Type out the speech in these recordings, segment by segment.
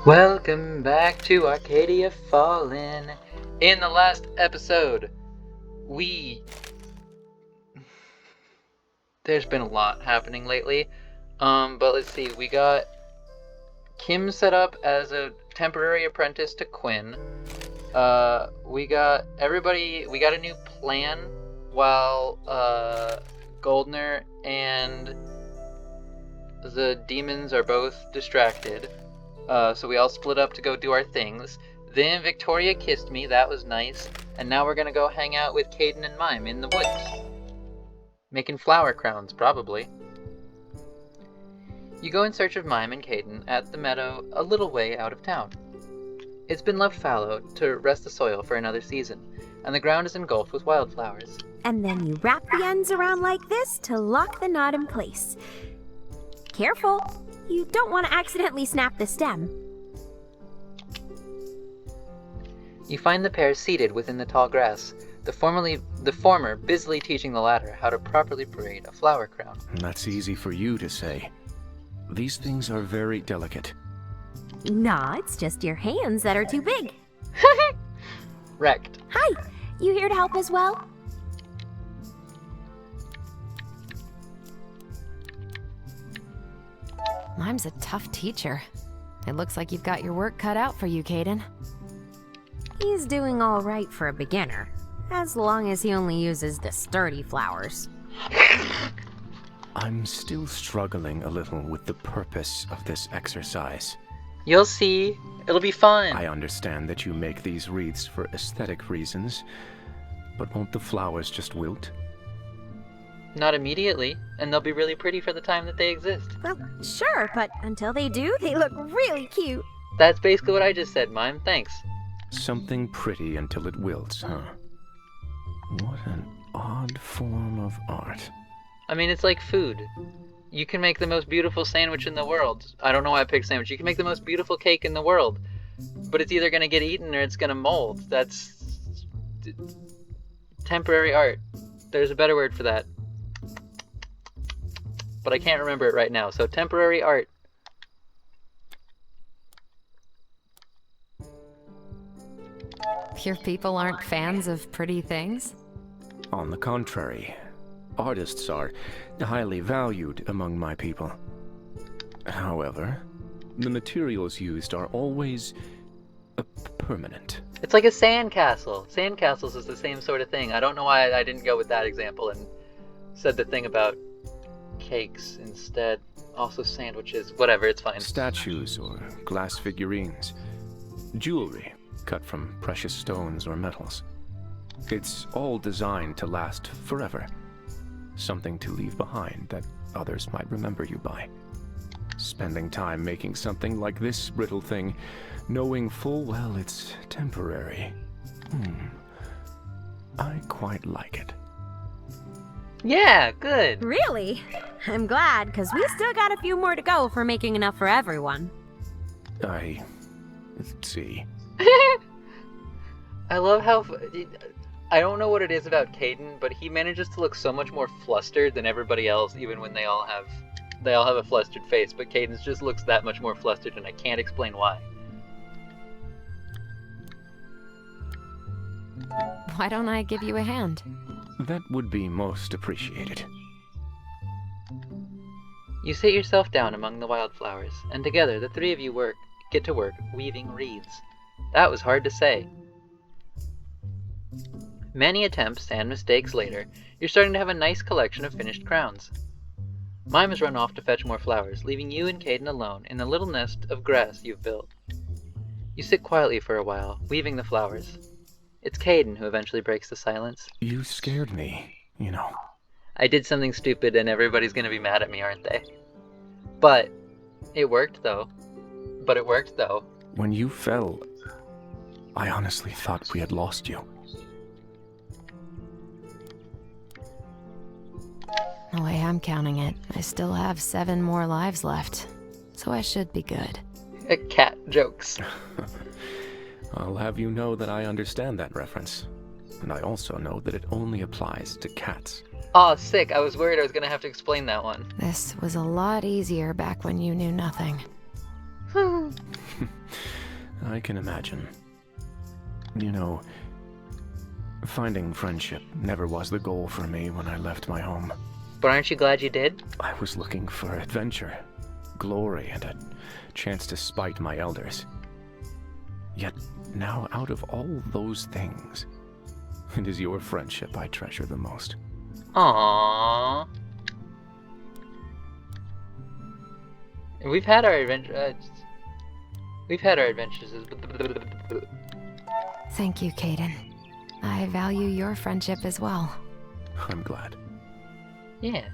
Welcome back to Arcadia Fallen. In the last episode, there's been a lot happening lately. But let's see, we got Kim set up as a temporary apprentice to Quinn. We got a new plan while Goldner and the demons are both distracted. So we all split up to go do our things. Then Victoria kissed me, that was nice. And now we're gonna go hang out with Caden and Mime in the woods. Making flower crowns, probably. You go in search of Mime and Caden at the meadow a little way out of town. It's been left fallow to rest the soil for another season, and the ground is engulfed with wildflowers. And then you wrap the ends around like this to lock the knot in place. Careful! You don't want to accidentally snap the stem. You find the pair seated within the tall grass, the former busily teaching the latter how to properly braid a flower crown. That's easy for you to say. These things are very delicate. Nah, it's just your hands that are too big. Wrecked. Hi! You here to help as well? Mime's a tough teacher. It looks like you've got your work cut out for you, Caden. He's doing all right for a beginner, as long as he only uses the sturdy flowers. I'm still struggling a little with the purpose of this exercise. You'll see. It'll be fun. I understand that you make these wreaths for aesthetic reasons, but won't the flowers just wilt? Not immediately, and they'll be really pretty for the time that they exist. Well, sure, but until they do, they look really cute. That's basically what I just said, Mime. Thanks. Something pretty until it wilts, huh? What an odd form of art. I mean, it's like food. You can make the most beautiful sandwich in the world. I don't know why I picked sandwich. You can make the most beautiful cake in the world, but it's either going to get eaten or it's going to mold. That's temporary art. There's a better word for that, but I can't remember it right now. So temporary art. Your people aren't fans of pretty things? On the contrary, artists are highly valued among my people. However, the materials used are always permanent. It's like a sandcastle. Sandcastles is the same sort of thing. I don't know why I didn't go with that example and said the thing about cakes instead. Also sandwiches. Whatever, it's fine. Statues or glass figurines. Jewelry cut from precious stones or metals. It's all designed to last forever. Something to leave behind that others might remember you by. Spending time making something like this brittle thing, knowing full well it's temporary. I quite like it. Yeah, good. Really? I'm glad, because we still got a few more to go for making enough for everyone. Let's see. I love how... I don't know what it is about Caden, but he manages to look so much more flustered than everybody else, even when they all have a flustered face, but Caden's just looks that much more flustered, and I can't explain why. Why don't I give you a hand? That would be most appreciated. You sit yourself down among the wildflowers, and together the three of you get to work weaving wreaths. That was hard to say. Many attempts and mistakes later, you're starting to have a nice collection of finished crowns. Mime has run off to fetch more flowers, leaving you and Caden alone in the little nest of grass you've built. You sit quietly for a while, weaving the flowers. It's Caden who eventually breaks the silence. You scared me, you know. I did something stupid and everybody's gonna be mad at me, aren't they? But it worked though. When you fell, I honestly thought we had lost you. The way I'm counting it, I still have 7 more lives left, so I should be good. Cat jokes. I'll have you know that I understand that reference. And I also know that it only applies to cats. Aw, sick. I was worried I was gonna have to explain that one. This was a lot easier back when you knew nothing. I can imagine. You know, finding friendship never was the goal for me when I left my home. But aren't you glad you did? I was looking for adventure, glory, and a chance to spite my elders. Yet now, out of all those things, it is your friendship I treasure the most. Aww. We've had our adventure. We've had our adventures. Thank you, Caden. I value your friendship as well. I'm glad. Yeah.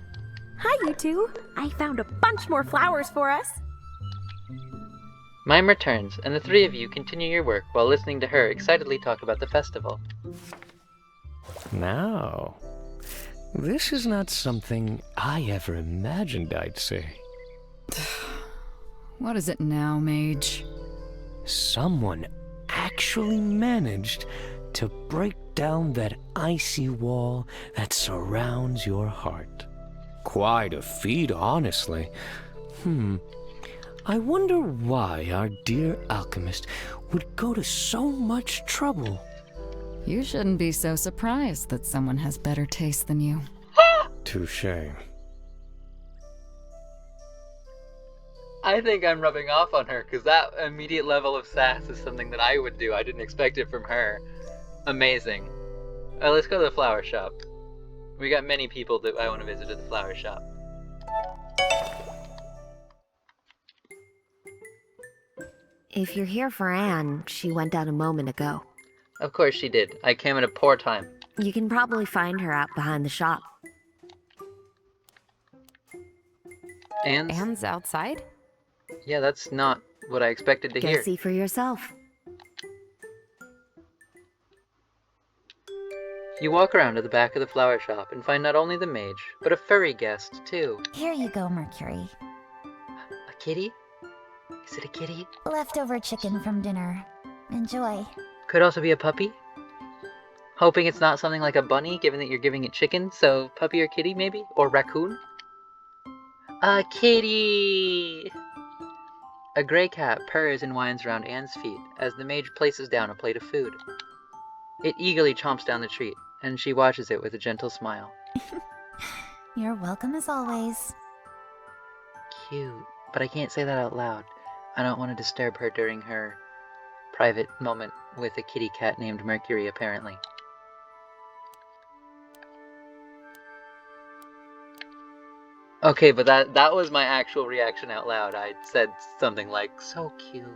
Hi, you two. I found a bunch more flowers for us. Mime returns, and the three of you continue your work while listening to her excitedly talk about the festival. Now, this is not something I ever imagined I'd say. What is it now, Mage? Someone actually managed to break down that icy wall that surrounds your heart. Quite a feat, honestly. I wonder why our dear alchemist would go to so much trouble. You shouldn't be so surprised that someone has better taste than you. Touché. I think I'm rubbing off on her, because that immediate level of sass is something that I would do. I didn't expect it from her. Amazing. Let's go to the flower shop. We got many people that I want to visit at the flower shop. If you're here for Anne, she went out a moment ago. Of course she did. I came at a poor time. You can probably find her out behind the shop. Anne's outside? Yeah, that's not what I expected to Go hear. see for yourself. You walk around to the back of the flower shop and find not only the mage, but a furry guest, too. Here you go, Mercury. A kitty? Is it a kitty? Leftover chicken from dinner. Enjoy. Could also be a puppy? Hoping it's not something like a bunny, given that you're giving it chicken, so puppy or kitty, maybe? Or raccoon? A kitty! A gray cat purrs and whines around Anne's feet as the mage places down a plate of food. It eagerly chomps down the treat, and she watches it with a gentle smile. You're welcome as always. Cute, but I can't say that out loud. I don't want to disturb her during her private moment with a kitty cat named Mercury, apparently. Okay, but that was my actual reaction out loud. I said something like, so cute.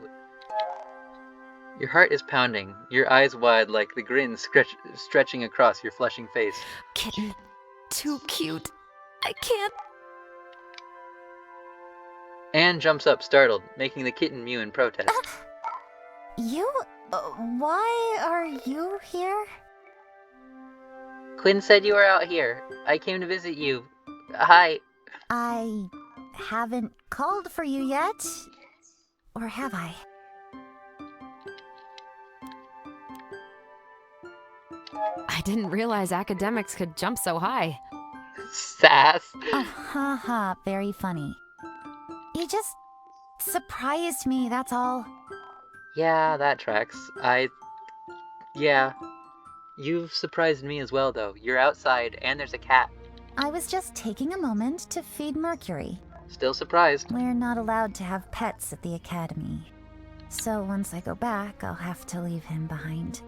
Your heart is pounding, your eyes wide like the grin stretching across your flushing face. Kitten. Too cute. I can't. Anne jumps up, startled, making the kitten mew in protest. You? Why are you here? Quinn said you were out here. I came to visit you. Hi. I haven't called for you yet. Or have I? I didn't realize academics could jump so high. Sass. Oh, haha, very funny. You just surprised me, that's all. Yeah, that tracks. Yeah. You've surprised me as well, though. You're outside, and there's a cat. I was just taking a moment to feed Mercury. Still surprised. We're not allowed to have pets at the academy. So once I go back, I'll have to leave him behind.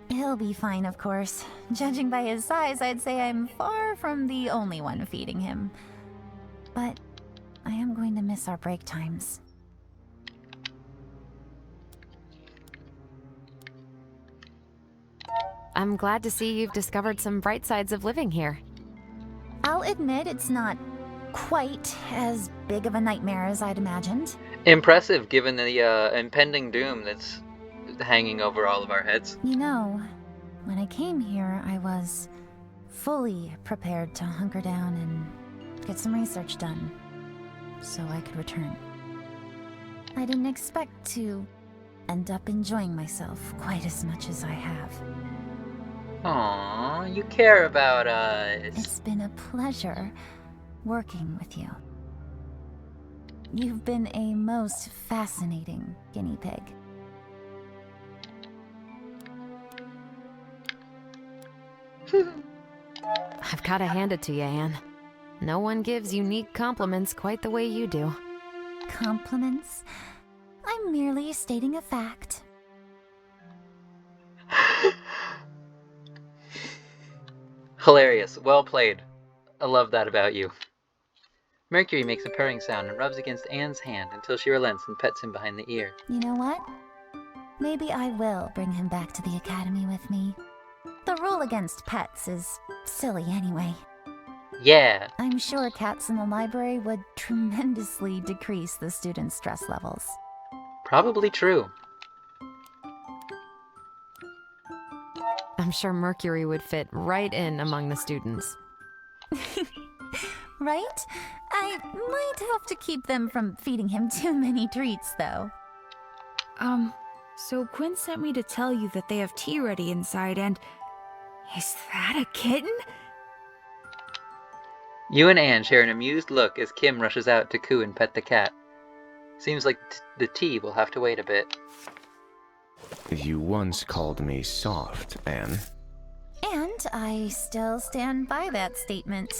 He'll be fine, of course. Judging by his size, I'd say I'm far from the only one feeding him. But I am going to miss our break times. I'm glad to see you've discovered some bright sides of living here. I'll admit it's not quite as big of a nightmare as I'd imagined. Impressive, given the impending doom that's hanging over all of our heads. You know, when I came here, I was fully prepared to hunker down and get some research done, so I could return. I didn't expect to end up enjoying myself quite as much as I have. Aww, you care about us. It's been a pleasure working with you. You've been a most fascinating guinea pig. I've gotta hand it to you, Anne. No one gives unique compliments quite the way you do. Compliments? I'm merely stating a fact. Hilarious. Well played. I love that about you. Mercury makes a purring sound and rubs against Anne's hand until she relents and pets him behind the ear. You know what? Maybe I will bring him back to the academy with me. The rule against pets is silly anyway. Yeah. I'm sure cats in the library would tremendously decrease the students' stress levels. Probably true. I'm sure Mercury would fit right in among the students. Right? I might have to keep them from feeding him too many treats, though. So Quinn sent me to tell you that they have tea ready inside, and... Is that a kitten? You and Anne share an amused look as Kim rushes out to coo and pet the cat. Seems like the tea will have to wait a bit. You once called me soft, Anne. And I still stand by that statement.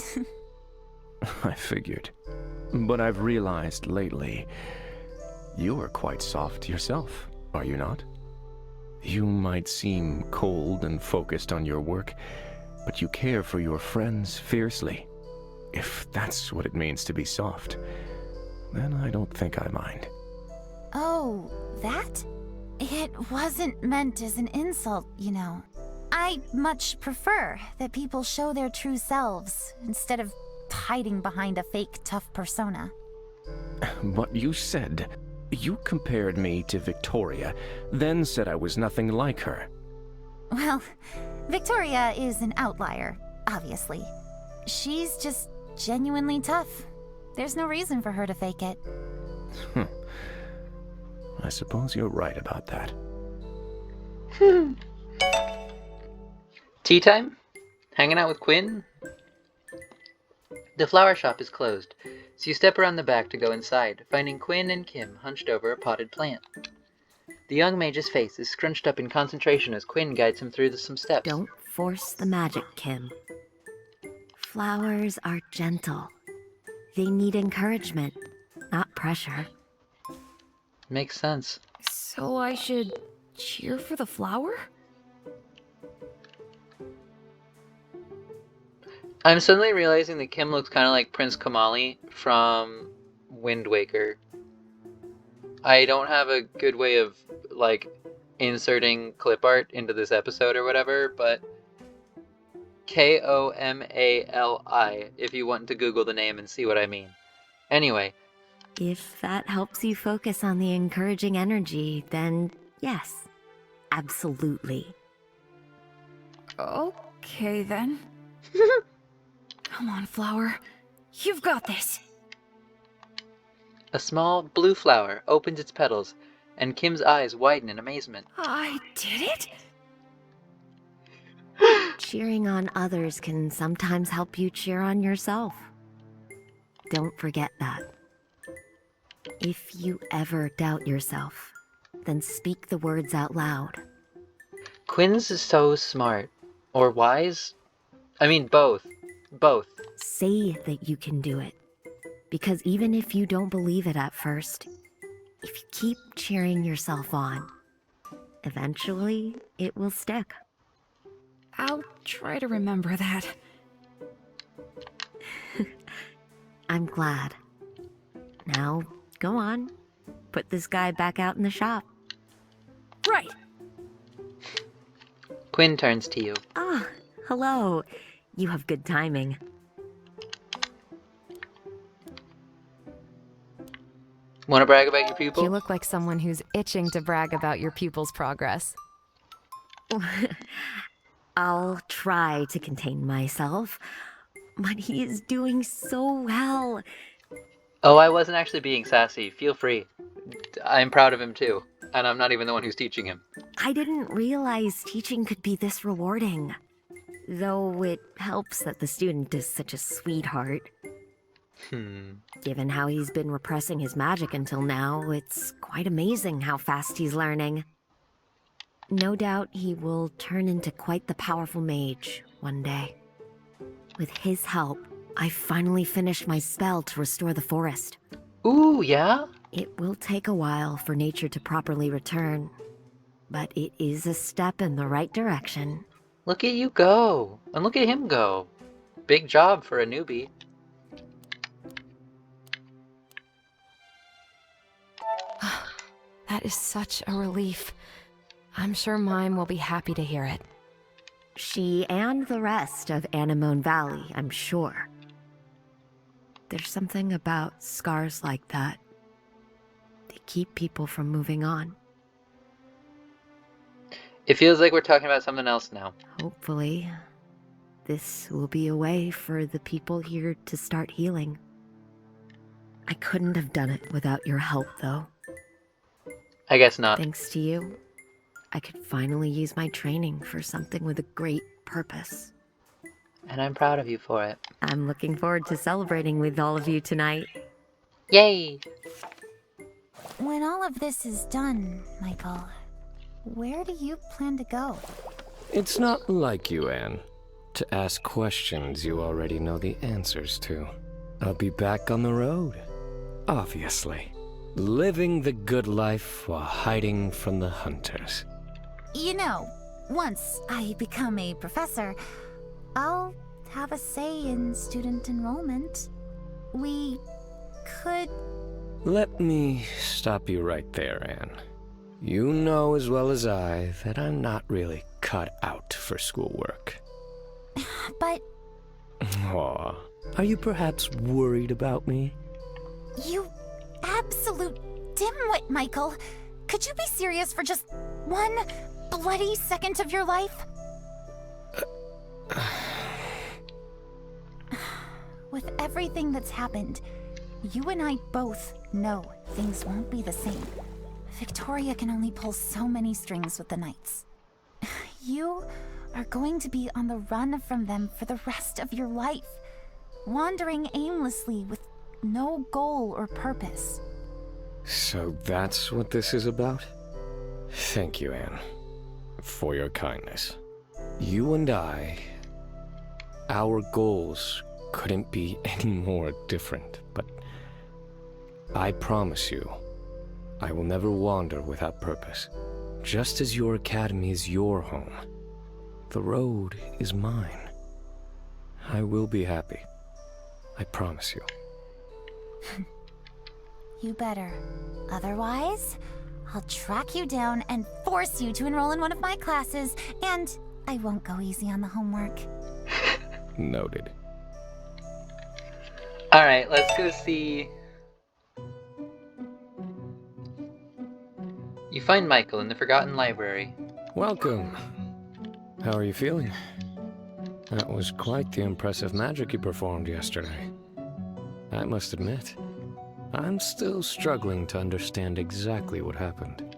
I figured. But I've realized lately, you are quite soft yourself, are you not? You might seem cold and focused on your work, but you care for your friends fiercely. If that's what it means to be soft, then I don't think I mind. Oh, that? It wasn't meant as an insult, you know. I much prefer that people show their true selves instead of hiding behind a fake tough persona. But you said, you compared me to Victoria, then said I was nothing like her. Well, Victoria is an outlier, obviously. She's just genuinely tough. There's no reason for her to fake it. I suppose you're right about that. Tea time? Hanging out with Quinn? The flower shop is closed, so you step around the back to go inside, finding Quinn and Kim hunched over a potted plant. The young mage's face is scrunched up in concentration as Quinn guides him through some steps. Don't force the magic, Kim. Flowers are gentle. They need encouragement, not pressure. Makes sense. So I should cheer for the flower? I'm suddenly realizing that Kim looks kind of like Prince Kamali from Wind Waker. I don't have a good way of, like, inserting clip art into this episode or whatever, but Komali, if you want to Google the name and see what I mean. Anyway. If that helps you focus on the encouraging energy, then yes, absolutely. Okay, then. Come on, flower. You've got this. A small blue flower opens its petals, and Kim's eyes widen in amazement. I did it? Cheering on others can sometimes help you cheer on yourself. Don't forget that. If you ever doubt yourself, then speak the words out loud. Quinn's is so smart. Or wise? I mean, both. Both. Say that you can do it. Because even if you don't believe it at first, if you keep cheering yourself on, eventually it will stick. I'll try to remember that. I'm glad. Now, go on. Put this guy back out in the shop. Right. Quinn turns to you. Ah, hello. You have good timing. Want to brag about your pupil? You look like someone who's itching to brag about your pupil's progress. I'll try to contain myself, but he is doing so well. Oh, I wasn't actually being sassy. Feel free. I'm proud of him too, and I'm not even the one who's teaching him. I didn't realize teaching could be this rewarding. Though it helps that the student is such a sweetheart. Given how he's been repressing his magic until now, it's quite amazing how fast he's learning. No doubt he will turn into quite the powerful mage one day. With his help, I finally finished my spell to restore the forest. Ooh, yeah? It will take a while for nature to properly return, but it is a step in the right direction. Look at you go. And look at him go. Big job for a newbie. That is such a relief. I'm sure Mime will be happy to hear it. She and the rest of Anemone Valley, I'm sure. There's something about scars like that. They keep people from moving on. It feels like we're talking about something else now. Hopefully, this will be a way for the people here to start healing. I couldn't have done it without your help, though. I guess not. Thanks to you, I could finally use my training for something with a great purpose. And I'm proud of you for it. I'm looking forward to celebrating with all of you tonight. Yay! When all of this is done, Michael, where do you plan to go? It's not like you, Anne, to ask questions you already know the answers to. I'll be back on the road, obviously. Living the good life while hiding from the hunters. You know, once I become a professor, I'll have a say in student enrollment. We could... Let me stop you right there, Anne. You know as well as I that I'm not really cut out for schoolwork. But... Aw, are you perhaps worried about me? You absolute dimwit, Michael. Could you be serious for just one bloody second of your life? With everything that's happened, you and I both know things won't be the same. Victoria can only pull so many strings with the Knights. You are going to be on the run from them for the rest of your life, wandering aimlessly with no goal or purpose. So that's what this is about? Thank you, Anne, for your kindness. You and I, our goals couldn't be any more different, but I promise you, I will never wander without purpose. Just as your academy is your home, the road is mine. I will be happy. I promise you. You better. Otherwise, I'll track you down and force you to enroll in one of my classes, and I won't go easy on the homework. Noted. Alright, let's go see... You find Michael in the Forgotten Library. Welcome. How are you feeling? That was quite the impressive magic you performed yesterday. I must admit, I'm still struggling to understand exactly what happened.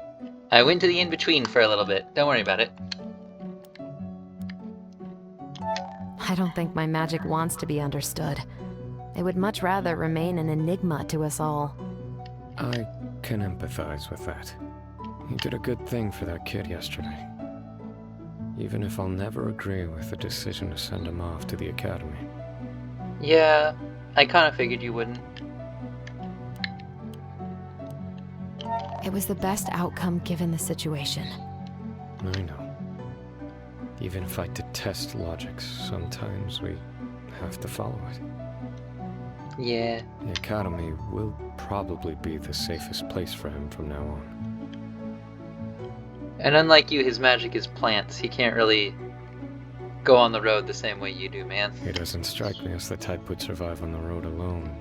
I went to the in-between for a little bit. Don't worry about it. I don't think my magic wants to be understood. It would much rather remain an enigma to us all. I can empathize with that. You did a good thing for that kid yesterday. Even if I'll never agree with the decision to send him off to the academy. Yeah, I kind of figured you wouldn't. It was the best outcome given the situation. I know. Even if I detest logic, sometimes we have to follow it. Yeah. The academy will probably be the safest place for him from now on. And unlike you, his magic is plants. He can't really go on the road the same way you do, man. He doesn't strike me as the type would survive on the road alone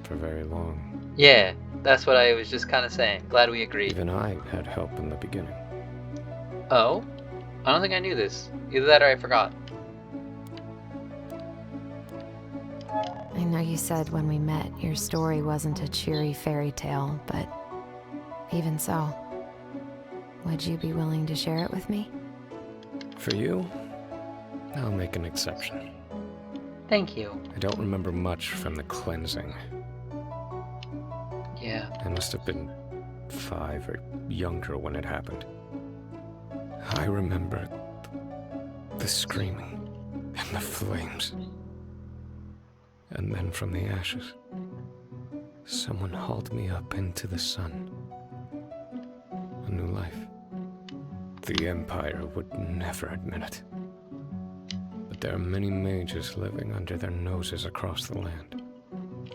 for very long. Yeah, that's what I was just kind of saying. Glad we agreed. Even I had help in the beginning. Oh? I don't think I knew this. Either that or I forgot. I know you said when we met your story wasn't a cheery fairy tale, but even so, would you be willing to share it with me? For you, I'll make an exception. Thank you. I don't remember much from the cleansing. Yeah. I must have been 5 or younger when it happened. I remember the screaming and the flames. And then from the ashes, someone hauled me up into the sun. A new life. The Empire would never admit it. But there are many mages living under their noses across the land.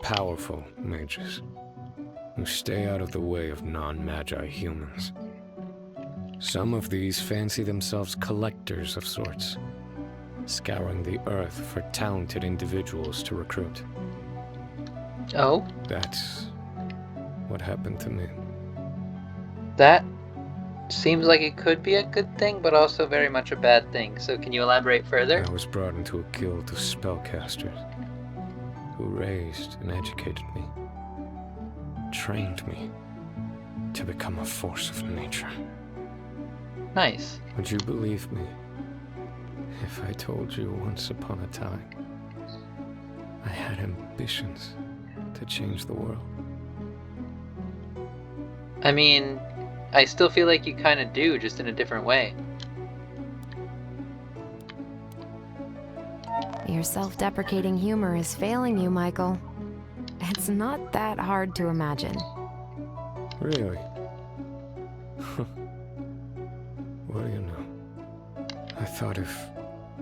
Powerful mages who stay out of the way of non-magi humans. Some of these fancy themselves collectors of sorts, scouring the earth for talented individuals to recruit. Oh? That's what happened to me. That seems like it could be a good thing, but also very much a bad thing. So can you elaborate further? I was brought into a guild of spellcasters who raised and educated me, trained me to become a force of nature. Nice. Would you believe me if I told you once upon a time I had ambitions to change the world? I mean, I still feel like you kind of do, just in a different way. Your self-deprecating humor is failing you, Michael. It's not that hard to imagine. Really? What do you know? I thought if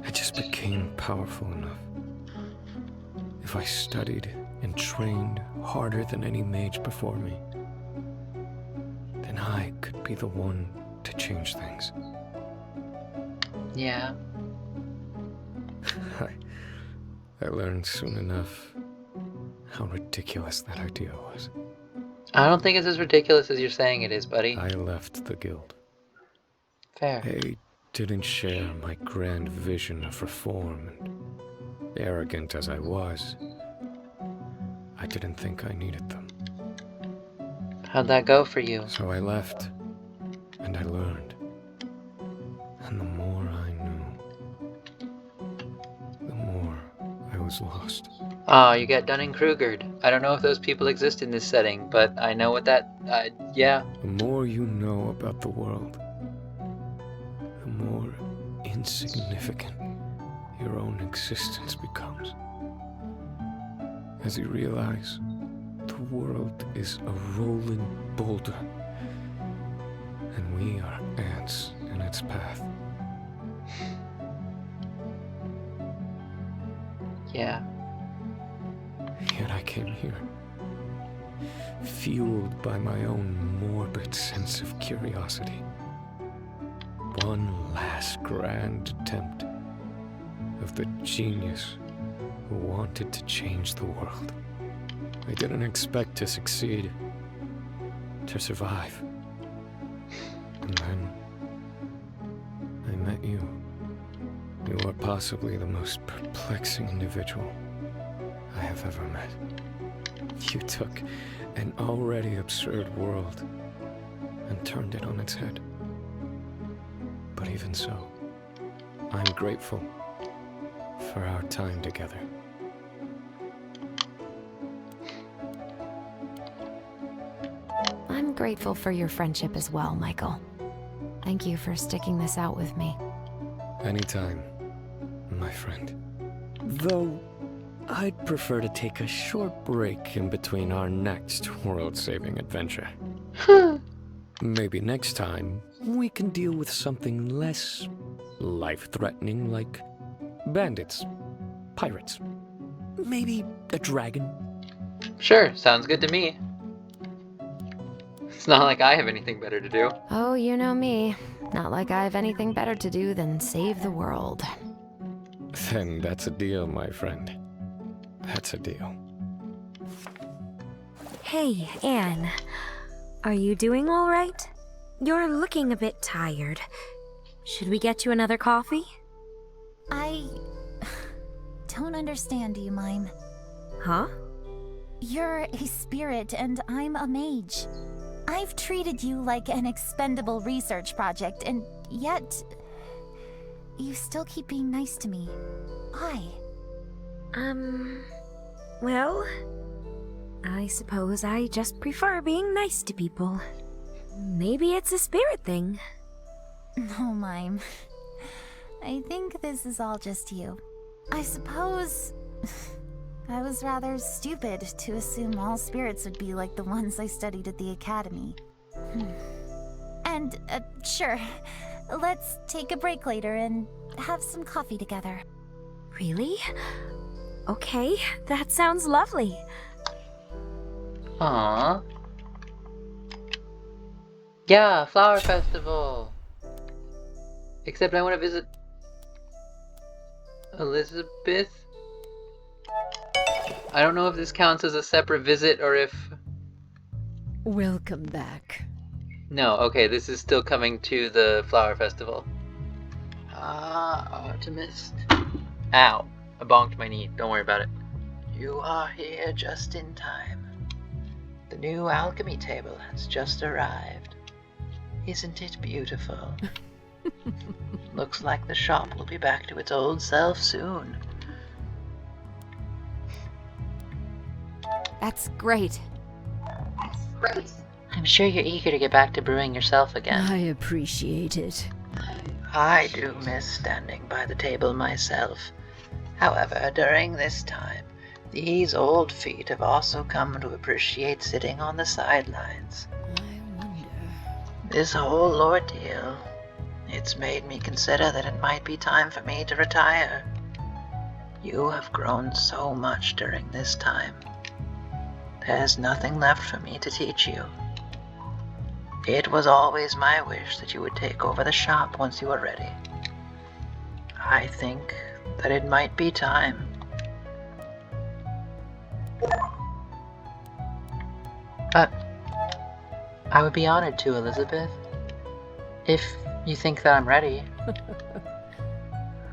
I just became powerful enough, if I studied and trained harder than any mage before me, then I could be the one to change things. Yeah. I learned soon enough how ridiculous that idea was. I don't think it's as ridiculous as you're saying it is, buddy. I left the guild. Fair. They didn't share my grand vision of reform, and arrogant as I was, I didn't think I needed them. How'd that go for you? So I left, and I learned. And the more I knew, the more I was lost. Oh, you got Dunning-Krugered. I don't know if those people exist in this setting, but I know what that... yeah. The more you know about the world, the more insignificant your own existence becomes. As you realize, the world is a rolling boulder, and we are ants in its path. Yeah. Yet I came here, fueled by my own morbid sense of curiosity. One last grand attempt of the genius who wanted to change the world. I didn't expect to succeed, to survive. And then I met you. You are possibly the most perplexing individual I have ever met. You took an already absurd world and turned it on its head. But even so, I'm grateful for our time together. I'm grateful for your friendship as well, Michael. Thank you for sticking this out with me. Anytime, my friend. Though, I'd prefer to take a short break in between our next world-saving adventure. Maybe next time, we can deal with something less life-threatening like bandits, pirates, maybe a dragon. Sure, sounds good to me. It's not like I have anything better to do. Oh, you know me. Not like I have anything better to do than save the world. Then that's a deal, my friend. That's a deal. Hey, Anne. Are you doing all right? You're looking a bit tired. Should we get you another coffee? I don't understand you, Mime. Huh? You're a spirit and I'm a mage. I've treated you like an expendable research project, and yet you still keep being nice to me. Why? Well, I suppose I just prefer being nice to people. Maybe it's a spirit thing. No, Mime. I think this is all just you. I suppose I was rather stupid to assume all spirits would be like the ones I studied at the Academy. And, sure, let's take a break later and have some coffee together. Really? Okay, that sounds lovely. Aww. Yeah, Flower Festival! Except I want to visit Elizabeth? I don't know if this counts as a separate visit or if... Welcome back. No, okay, this is still coming to the Flower Festival. Ah, Artemis. Ow. I bonked my knee. Don't worry about it. You are here just in time. The new alchemy table has just arrived. Isn't it beautiful? Looks like the shop will be back to its old self soon. That's great. I'm sure you're eager to get back to brewing yourself again. I appreciate it. I do miss standing by the table myself. However, during this time, these old feet have also come to appreciate sitting on the sidelines. I wonder... This whole ordeal, it's made me consider that it might be time for me to retire. You have grown so much during this time. There's nothing left for me to teach you. It was always my wish that you would take over the shop once you were ready. I think that it might be time. I would be honored to, Elizabeth. If you think that I'm ready.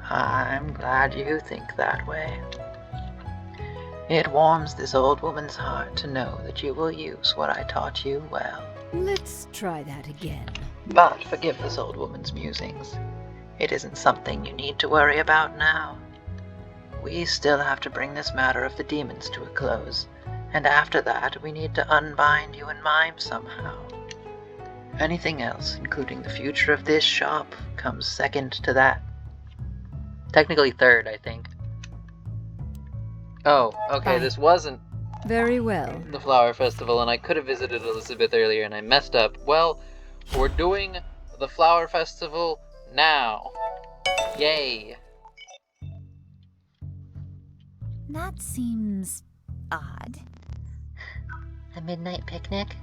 I'm glad you think that way. It warms this old woman's heart to know that you will use what I taught you well. Let's try that again. But forgive this old woman's musings. It isn't something you need to worry about now. We still have to bring this matter of the demons to a close, and after that we need to unbind you and Mime somehow. Anything else, including the future of this shop, comes second to that. Technically third, I think. Oh, okay, Bye. this wasn't Very well. the Flower Festival, and I could have visited Elizabeth earlier and I messed up. Well, we're doing the Flower Festival now. Yay. That seems odd. A midnight picnic?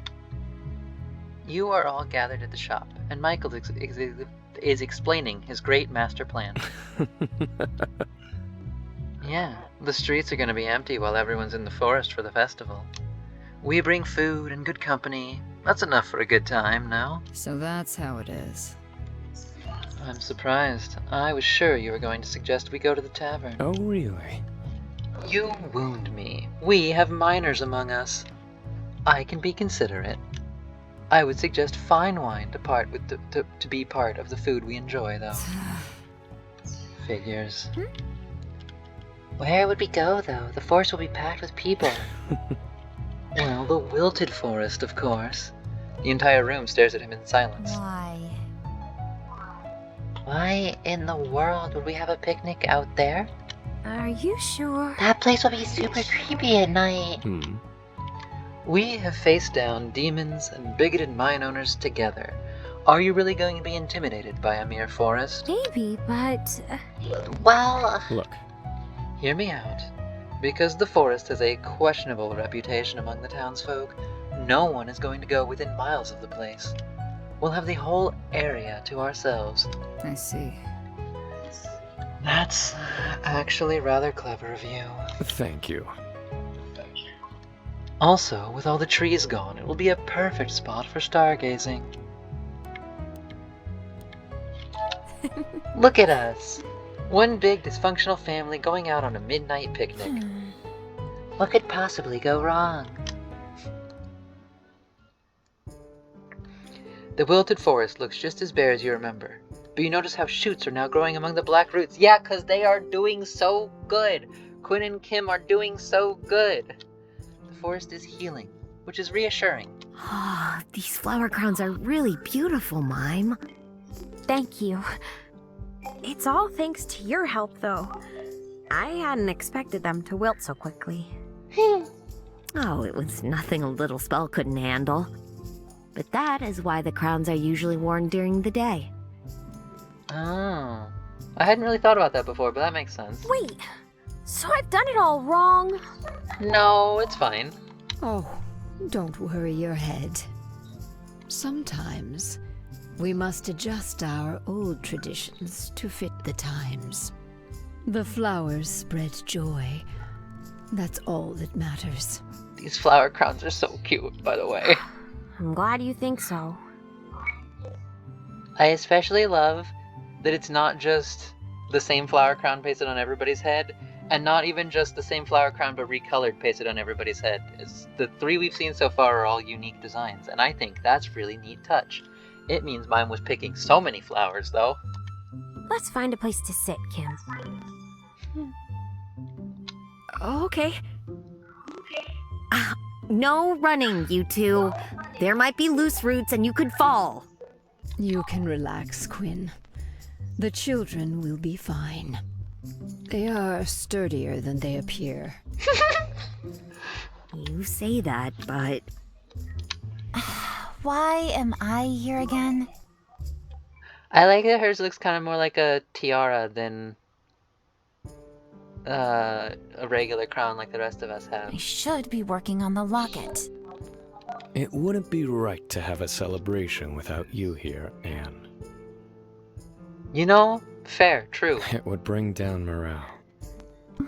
You are all gathered at the shop, and Michael is explaining his great master plan. Yeah, the streets are going to be empty while everyone's in the forest for the festival. We bring food and good company. That's enough for a good time, no? So that's how it is. I'm surprised. I was sure you were going to suggest we go to the tavern. Oh, really? You wound me. We have minors among us. I can be considerate. I would suggest fine wine to be part of the food we enjoy, though. Figures. Where would we go, though? The forest will be packed with people. Well, the wilted forest, of course. The entire room stares at him in silence. Why? Why in the world would we have a picnic out there? Are you sure? That place will be super creepy at night. Hmm. We have faced down demons and bigoted mine owners together. Are you really going to be intimidated by a mere forest? Maybe, but... Well... Look, Hear me out. Because the forest has a questionable reputation among the townsfolk, no one is going to go within miles of the place. We'll have the whole area to ourselves. I see. That's actually rather clever of you. thank you. Also, with all the trees gone, it will be a perfect spot for stargazing. Look at us! One big dysfunctional family going out on a midnight picnic. What could possibly go wrong? The wilted forest looks just as bare as you remember, but you notice how shoots are now growing among the black roots. Yeah, 'cause they are doing so good! Quinn and Kim are doing so good! The forest is healing, which is reassuring. Oh, these flower crowns are really beautiful, Mime. Thank you. It's all thanks to your help, though. I hadn't expected them to wilt so quickly. Oh, it was nothing a little spell couldn't handle. But that is why the crowns are usually worn during the day. Oh. I hadn't really thought about that before, but that makes sense. Wait, so I've done it all wrong? No, it's fine. Oh, don't worry your head. Sometimes we must adjust our old traditions to fit the times. The flowers spread joy. That's all that matters. These flower crowns are so cute, by the way. I'm glad you think so. I especially love that it's not just the same flower crown pasted on everybody's head, and not even just the same flower crown but recolored pasted on everybody's head. The 3 we've seen so far are all unique designs, and I think that's really neat touch. It means mine was picking so many flowers, though. Let's find a place to sit, Kim. Okay. No running, you two. There might be loose roots and you could fall. You can relax, Quinn. The children will be fine. They are sturdier than they appear. You say that, but... Why am I here again? I like that hers looks kind of more like a tiara than a regular crown like the rest of us have. I should be working on the locket. It wouldn't be right to have a celebration without you here, Anne. You know, fair, true. It would bring down morale.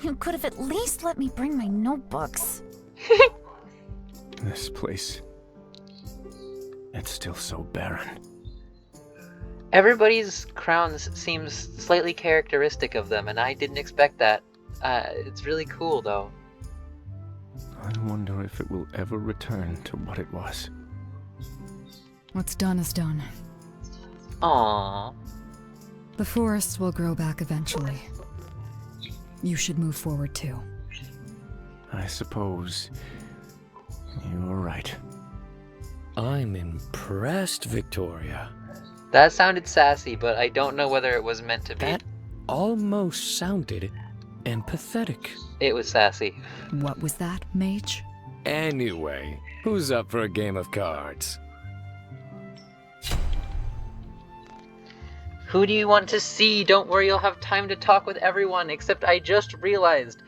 You could have at least let me bring my notebooks. This place... it's still so barren. Everybody's crowns seems slightly characteristic of them, and I didn't expect that. It's really cool, though. I wonder if it will ever return to what it was. What's done is done. Aww. The forests will grow back eventually. You should move forward too. I suppose you're right. I'm impressed, Victoria. That sounded sassy, but I don't know whether it was meant to be. That almost sounded empathetic. It was sassy. What was that, mage? Anyway, who's up for a game of cards? Who do you want to see? Don't worry, you'll have time to talk with everyone, except I just realized,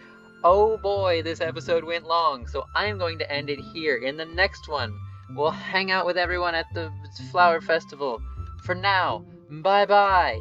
oh boy, this episode went long, so I'm going to end it here. In the next one, we'll hang out with everyone at the flower festival. For now, bye-bye.